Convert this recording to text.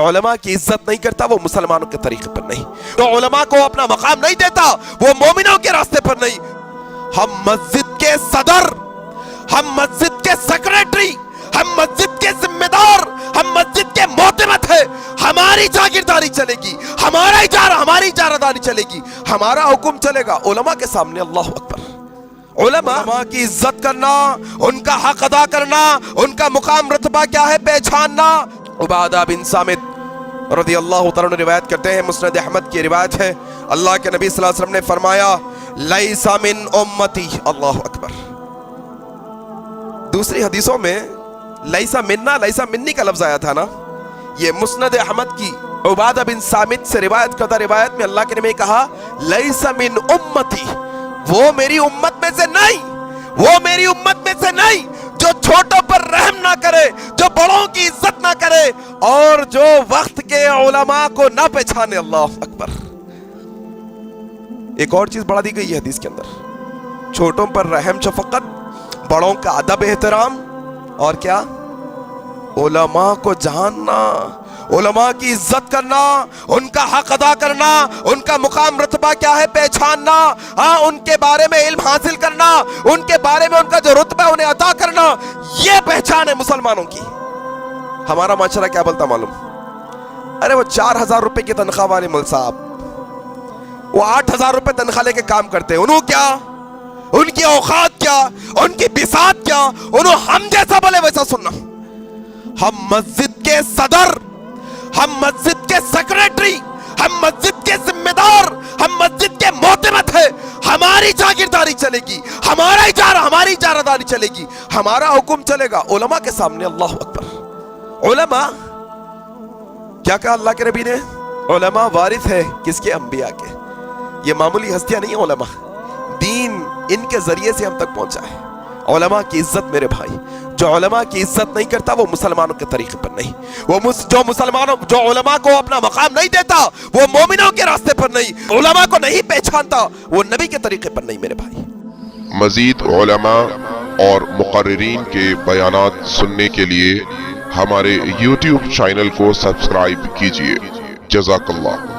علماء کی عزت نہیں کرتا وہ مسلمانوں کے طریقے پر نہیں، جو علماء کو اپنا مقام نہیں دیتا وہ مومنوں کے راستے پر نہیں۔ ہم مسجد کے صدر، ہم مسجد کے سیکریٹری، ہم مسجد کے ذمہ دار، ہم مسجد کے معتمد ہیں۔ ہماری جاگیرداری چلے گی، ہماری اجارہ داری چلے گی، ہمارا حکم چلے گا علماء کے سامنے۔ اللہ اکبر۔ علماء کی عزت کرنا، ان کا حق ادا کرنا، ان کا مقام رتبہ کیا ہے پہچاننا۔ عبادہ بن صامت رضی اللہ تعالیٰ عنہ روایت کرتے ہیں، مسند احمد کی روایت ہے، اللہ کے نبی صلی اللہ علیہ وسلم نے فرمایا لیس من امتی، اللہ اکبر۔ دوسری حدیثوں میں لیسا منا لیسا منی کا لفظ آیا تھا نا، یہ مسند احمد کی عبادہ بن صامت سے روایت کرتا روایت میں اللہ کے نبی نے کہا لیسا من امتی، وہ میری امت میں سے نہیں، وہ میری امت میں سے نہیں جو چھوٹوں پر رحم نہ کرے، جو بڑوں کی عزت نہ کرے، اور جو وقت کے علماء کو نہ پہچانے۔ اللہ اکبر۔ ایک اور چیز بڑھا دی گئی ہے حدیث کے اندر، چھوٹوں پر رحم شفقت، بڑوں کا ادب احترام، اور کیا؟ علماء کو جاننا، علماء کی عزت کرنا، ان کا حق ادا کرنا، ان کا مقام رتبہ کیا ہے پہچاننا، ہاں ان کے بارے میں علم حاصل کرنا، ان کے بارے میں ان کا جو رتبہ ہے انہیں عطا کرنا، یہ پہچان ہے مسلمانوں کی۔ ہمارا معاشرہ کیا بولتا معلوم؟ ارے وہ 4000 روپے کی تنخواہ والے مول صاحب، وہ 8000 روپے تنخواہ لے کے کام کرتے ہیں، انہوں کیا؟ ان کی اوقات کیا؟ ان کی بساط کیا؟ انہوں ہم جیسا بولے ویسا سننا۔ ہم مسجد کے صدر، ہم مسجد کے سیکریٹری، ہم مسجد کے ذمہ دار، ہم مسجد کے معتمد ہیں۔ ہماری جاگیرداری چلے گی، ہماری اجارہ داری چلے گی، ہمارا حکم چلے گا علماء کے سامنے۔ اللہ اکبر۔ علماء کیا کہا اللہ کے نبی نے؟ علماء وارث ہے کس کے؟ انبیاء کے۔ یہ معمولی ہستیاں نہیں ہیں علماء، دین ان کے ذریعے سے ہم تک پہنچا ہے۔ علماء کی عزت میرے بھائی، جو علماء کی عزت نہیں کرتا وہ مسلمانوں کے طریقے پر نہیں، جو علماء کو اپنا مقام نہیں دیتا وہ مومنوں کے راستے پر نہیں، علماء کو نہیں پہچانتا وہ نبی کے طریقے پر نہیں میرے بھائی۔ مزید علماء اور مقررین کے بیانات سننے کے لیے ہمارے YouTube چینل کو سبسکرائب کیجیے۔ جزاک اللہ۔